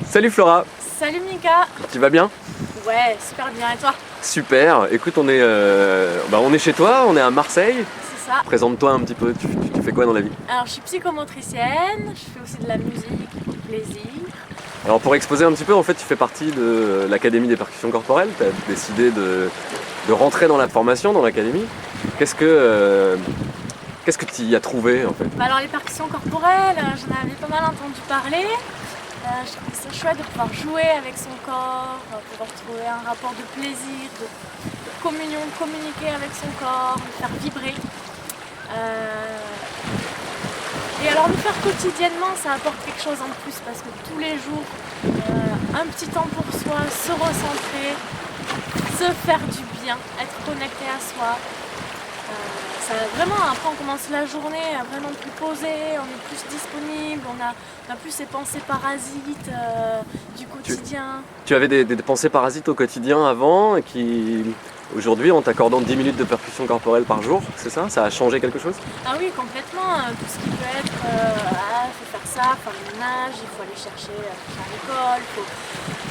Salut Flora, Salut Mika. tu vas bien? Ouais, super bien, et toi? Super, écoute on est chez toi, on est à Marseille. C'est ça. Présente-toi un petit peu, tu fais quoi dans la vie? Alors je suis psychomotricienne, je fais aussi de la musique pour plaisir. Alors pour exposer un petit peu, en fait tu fais partie de l'Académie des percussions corporelles, tu as décidé de rentrer dans la formation, dans l'académie. Qu'est-ce que tu y as trouvé en fait? Alors les percussions corporelles, j'en avais pas mal entendu parler. Je trouvais ça chouette de pouvoir jouer avec son corps, pouvoir trouver un rapport de plaisir, de communion, de communiquer avec son corps, de faire vibrer. Et alors le faire quotidiennement, ça apporte quelque chose en plus parce que tous les jours, un petit temps pour soi, se recentrer, se faire du bien, être connecté à soi. Vraiment, après on commence la journée vraiment plus posé, on est plus disponible, on a plus ces pensées parasites du quotidien. Tu avais des pensées parasites au quotidien avant et qui aujourd'hui en t'accordant 10 minutes de percussion corporelle par jour, c'est ça? Ça a changé quelque chose? Ah oui, complètement, tout ce qui peut être il faut faire ça, faire le ménage, il faut aller chercher à l'école,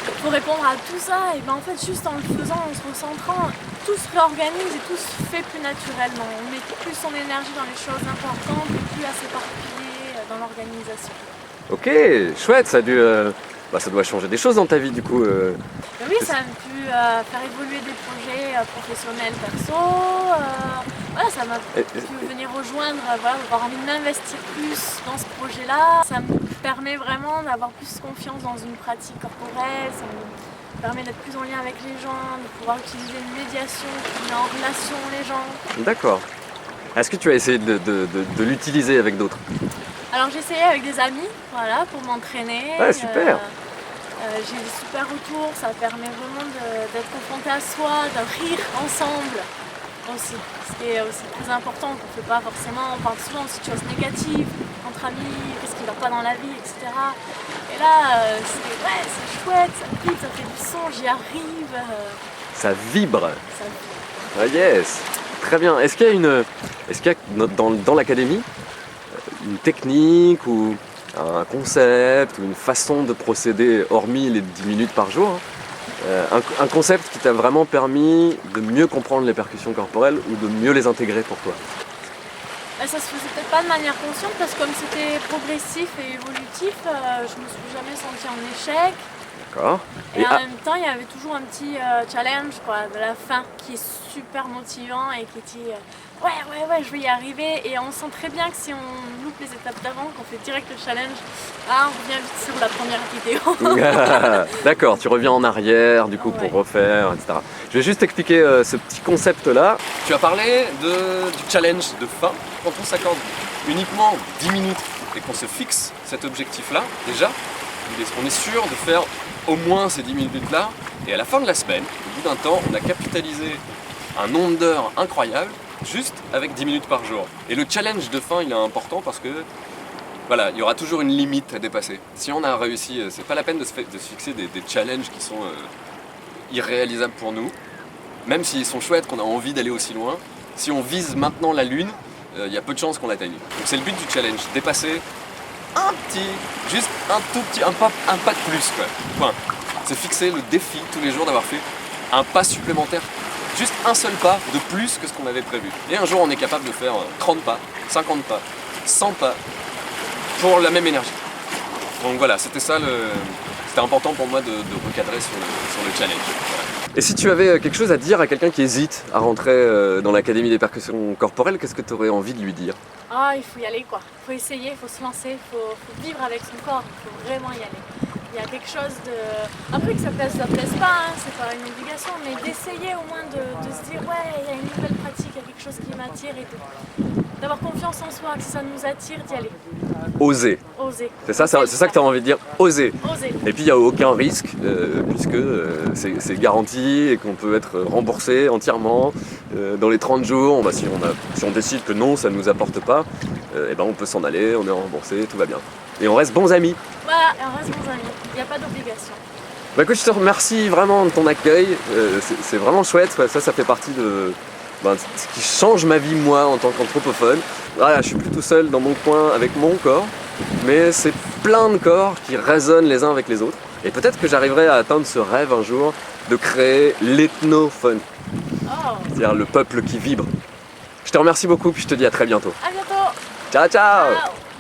il faut répondre à tout ça, et ben en fait juste en le faisant, en se recentrant, tout se réorganise et tout se fait plus naturellement. On met plus son énergie dans les choses importantes et plus à s'éparpiller dans l'organisation. Ok, chouette, ça doit changer des choses dans ta vie du coup. Mais oui, ça a pu faire évoluer des projets professionnels perso. Voilà, ça m'a pu venir rejoindre, avoir envie de m'investir plus dans ce projet-là. Ça me permet vraiment d'avoir plus confiance dans une pratique corporelle. Ça me permet d'être plus en lien avec les gens, de pouvoir utiliser une médiation qui met en relation les gens. D'accord. Est-ce que tu as essayé de l'utiliser avec d'autres? Alors j'ai essayé avec des amis, voilà, pour m'entraîner. Ouais, super. J'ai eu des super retours, ça permet vraiment d'être confronté à soi, de rire ensemble aussi. Ce qui est aussi très important, qu'on ne fait pas forcément, on parle souvent de situations négatives, entre amis, qu'est-ce qui ne va pas dans la vie, etc. Et là, c'est chouette, ça pique, ça fait du son, j'y arrive. Ça vibre. Ça... Ah yes. Très bien. Est-ce qu'il y a dans l'académie une technique ou un concept ou une façon de procéder, hormis les 10 minutes par jour, un concept qui t'a vraiment permis de mieux comprendre les percussions corporelles ou de mieux les intégrer pour toi? Ça se faisait peut-être pas de manière consciente parce que comme c'était progressif et évolutif, je me suis jamais sentie en échec. D'accord. Et en même temps, il y avait toujours un petit challenge de la fin qui est super motivant et qui dit ouais, je vais y arriver. Et on sent très bien que si on loupe les étapes d'avant, qu'on fait direct le challenge, on revient vite sur la première vidéo. D'accord, tu reviens en arrière du coup pour refaire, etc. Je vais juste expliquer ce petit concept-là. Tu as parlé du challenge de fin. Quand on s'accorde uniquement 10 minutes et qu'on se fixe cet objectif-là, déjà, on est sûr de faire au moins ces 10 minutes-là. Et à la fin de la semaine, au bout d'un temps, on a capitalisé un nombre d'heures incroyable juste avec 10 minutes par jour. Et le challenge de fin, il est important parce que voilà, il y aura toujours une limite à dépasser. Si on a réussi, c'est pas la peine de se fixer des challenges qui sont irréalisables pour nous, même s'ils sont chouettes, qu'on a envie d'aller aussi loin. Si on vise maintenant la lune, il y a peu de chances qu'on l'atteigne. Donc c'est le but du challenge, dépasser juste un tout petit, un pas de plus quoi. Point. C'est fixer le défi tous les jours d'avoir fait un pas supplémentaire, juste un seul pas de plus que ce qu'on avait prévu. Et un jour on est capable de faire 30 pas, 50 pas, 100 pas pour la même énergie. Donc voilà, c'était important pour moi de recadrer sur le challenge. Voilà. Et si tu avais quelque chose à dire à quelqu'un qui hésite à rentrer dans l'Académie des percussions corporelles, qu'est-ce que tu aurais envie de lui dire? Il faut y aller quoi, il faut essayer, il faut se lancer, il faut vivre avec son corps, il faut vraiment y aller. Il y a quelque chose de... Après que ça plaise pas, c'est pas une obligation, mais d'essayer au moins de se dire il y a une nouvelle pratique, il y a quelque chose qui m'attire et d'avoir confiance en soi, que si ça nous attire, d'y aller. Oser. Oser. C'est ça que tu as envie de dire, oser. Oser. Et puis il n'y a aucun risque, puisque c'est garanti et qu'on peut être remboursé entièrement dans les 30 jours. Si on décide que non, ça ne nous apporte pas, on peut s'en aller, on est remboursé, tout va bien. Et on reste bons amis. Voilà, on reste bons amis, il n'y a pas d'obligation. Écoute, je te remercie vraiment de ton accueil, c'est vraiment chouette, ça fait partie de ce qui change ma vie moi en tant qu'anthropophone. Voilà, je suis plus tout seul dans mon coin avec mon corps, mais c'est plein de corps qui résonnent les uns avec les autres. Et peut-être que j'arriverai à atteindre ce rêve un jour de créer l'ethno-fun, Oh, c'est-à-dire le peuple qui vibre. Je te remercie beaucoup, puis je te dis à très bientôt. à bientôt. Ciao, ciao! Ciao.